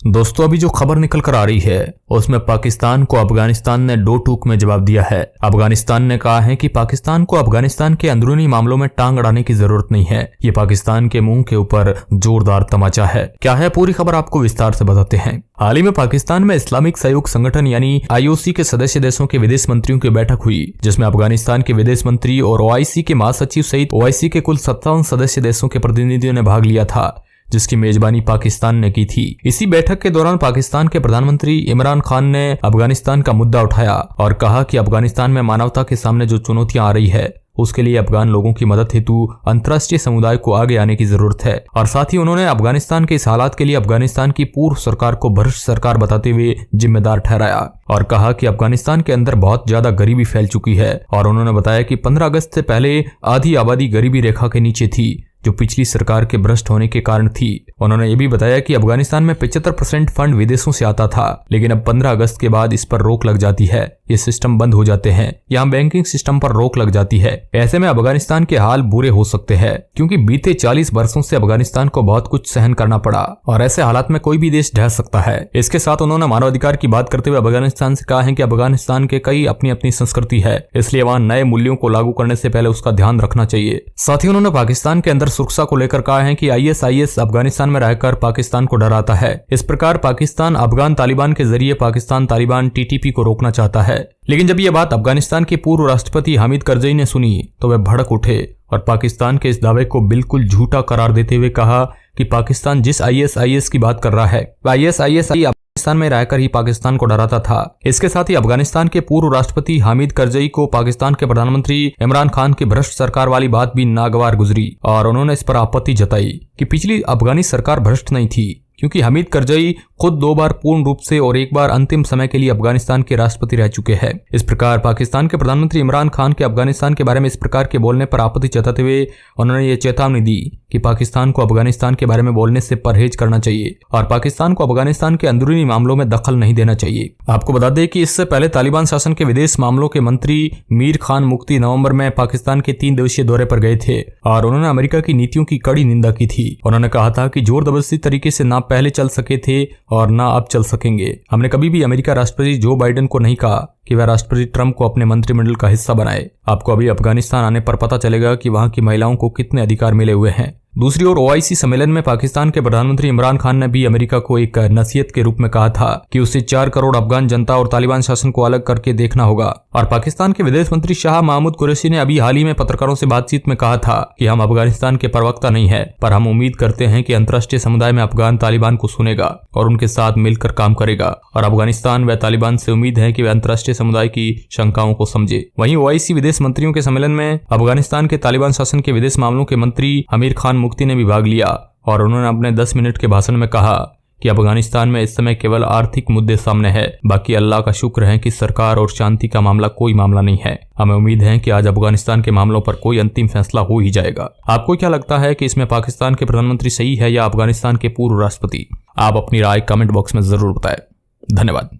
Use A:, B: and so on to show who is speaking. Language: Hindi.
A: दोस्तों, अभी जो खबर निकल कर आ रही है उसमें पाकिस्तान को अफगानिस्तान ने दो टूक में जवाब दिया है। अफगानिस्तान ने कहा है कि पाकिस्तान को अफगानिस्तान के अंदरूनी मामलों में टांग अड़ाने की जरूरत नहीं है। ये पाकिस्तान के मुंह के ऊपर जोरदार तमाचा है। क्या है पूरी खबर, आपको विस्तार से बताते हैं। हाल ही में पाकिस्तान में इस्लामिक सहयोग संगठन यानी IOC के सदस्य देशों के विदेश मंत्रियों की बैठक हुई, जिसमें अफगानिस्तान के विदेश मंत्री और OIC के महासचिव सहित OIC के कुल 57 सदस्य देशों के प्रतिनिधियों ने भाग लिया था, जिसकी मेजबानी पाकिस्तान ने की थी। इसी बैठक के दौरान पाकिस्तान के प्रधानमंत्री इमरान खान ने अफगानिस्तान का मुद्दा उठाया और कहा कि अफगानिस्तान में मानवता के सामने जो चुनौतियां आ रही है उसके लिए अफगान लोगों की मदद हेतु अंतर्राष्ट्रीय समुदाय को आगे आने की जरूरत है। और साथ ही उन्होंने अफगानिस्तान के इस हालात के लिए अफगानिस्तान की पूर्व सरकार को भ्रष्ट सरकार बताते हुए जिम्मेदार ठहराया और कहा कि अफगानिस्तान के अंदर बहुत ज्यादा गरीबी फैल चुकी है। और उन्होंने बताया कि 15 अगस्त से पहले आधी आबादी गरीबी रेखा के नीचे थी, जो पिछली सरकार के भ्रष्ट होने के कारण थी। उन्होंने ये भी बताया कि अफगानिस्तान में 75% फंड विदेशों से आता था, लेकिन अब 15 अगस्त के बाद इस पर रोक लग जाती है। ये सिस्टम बंद हो जाते हैं, यहाँ बैंकिंग सिस्टम पर रोक लग जाती है। ऐसे में अफगानिस्तान के हाल बुरे हो सकते हैं, क्योंकि बीते 40 वर्षों से अफगानिस्तान को बहुत कुछ सहन करना पड़ा और ऐसे हालात में कोई भी देश ढह सकता है। इसके साथ उन्होंने मानवाधिकार की बात करते हुए अफगानिस्तान से कहा है कि अफगानिस्तान के कई अपनी अपनी संस्कृति है, इसलिए वहाँ नए मूल्यों को लागू करने से पहले उसका ध्यान रखना चाहिए। साथ ही उन्होंने पाकिस्तान के अंदर सुरक्षा को लेकर कहा है कि ISIS अफगानिस्तान में रहकर पाकिस्तान को डराता है। इस प्रकार पाकिस्तान अफगान तालिबान के जरिए पाकिस्तान तालिबान TTP को रोकना चाहता है। लेकिन जब यह बात अफगानिस्तान के पूर्व राष्ट्रपति हामिद करजई ने सुनी तो वे भड़क उठे और पाकिस्तान के इस दावे को बिल्कुल झूठा करार देते हुए कहा कि पाकिस्तान जिस ISIS की बात कर रहा है, ISIS अफगानिस्तान में रहकर ही पाकिस्तान को डराता था। इसके साथ ही अफगानिस्तान के पूर्व राष्ट्रपति हामिद करजई को पाकिस्तान के प्रधानमंत्री इमरान खान की भ्रष्ट सरकार वाली बात भी नागवार गुजरी और उन्होंने इस पर आपत्ति जताई कि पिछली अफगानी सरकार भ्रष्ट नहीं थी, क्योंकि हामिद करजई खुद 2 बार पूर्ण रूप से और 1 बार अंतिम समय के लिए अफगानिस्तान के राष्ट्रपति रह चुके हैं। इस प्रकार पाकिस्तान के प्रधानमंत्री इमरान खान के अफगानिस्तान के बारे में इस प्रकार के बोलने पर आपत्ति जताते हुए उन्होंने ये चेतावनी दी कि पाकिस्तान को अफगानिस्तान के बारे में बोलने से परहेज करना चाहिए और पाकिस्तान को अफगानिस्तान के अंदरूनी मामलों में दखल नहीं देना चाहिए। आपको बता दें कि इससे पहले तालिबान शासन के विदेश मामलों के मंत्री मीर खान मुफ्ती नवंबर में पाकिस्तान के 3 दिवसीय दौरे पर गए थे और उन्होंने अमेरिका की नीतियों की कड़ी निंदा की थी। उन्होंने कहा था कि जोर जबरदस्ती तरीके से ना पहले चल सके थे और ना अब चल सकेंगे। हमने कभी भी अमेरिका राष्ट्रपति जो बाइडेन को नहीं कहा कि वह राष्ट्रपति ट्रंप को अपने मंत्रिमंडल का हिस्सा बनाए। आपको अभी अफगानिस्तान आने पर पता चलेगा कि वहां की महिलाओं को कितने अधिकार मिले हुए हैं। दूसरी ओर OIC सम्मेलन में पाकिस्तान के प्रधानमंत्री इमरान खान ने भी अमेरिका को एक नसीहत के रूप में कहा था कि उसे 4 करोड़ अफगान जनता और तालिबान शासन को अलग करके देखना होगा। और पाकिस्तान के विदेश मंत्री शाह महमूद कुरैशी ने अभी हाल ही में पत्रकारों से बातचीत में कहा था कि हम अफगानिस्तान के प्रवक्ता नहीं है, पर हम उम्मीद करते हैं कि अंतर्राष्ट्रीय समुदाय में अफगान तालिबान को सुनेगा और उनके साथ मिलकर काम करेगा। और अफगानिस्तान व तालिबान से उम्मीद है कि वे अंतर्राष्ट्रीय समुदाय की शंकाओं को समझे। वहीं OIC विदेश मंत्रियों के सम्मेलन में अफगानिस्तान के तालिबान शासन के विदेश मामलों के मंत्री आमिर खान मुफ्ती ने भी भाग लिया और उन्होंने अपने 10 मिनट के भाषण में कहा कि अफगानिस्तान में इस समय केवल आर्थिक मुद्दे सामने है, बाकी अल्लाह का शुक्र है कि सरकार और शांति का मामला कोई मामला नहीं है। हमें उम्मीद है कि आज अफगानिस्तान के मामलों पर कोई अंतिम फैसला हो ही जाएगा। आपको क्या लगता है कि इसमें पाकिस्तान के प्रधानमंत्री सही है या अफगानिस्तान के पूर्व राष्ट्रपति? आप अपनी राय कमेंट बॉक्स में जरूर बताएं। धन्यवाद।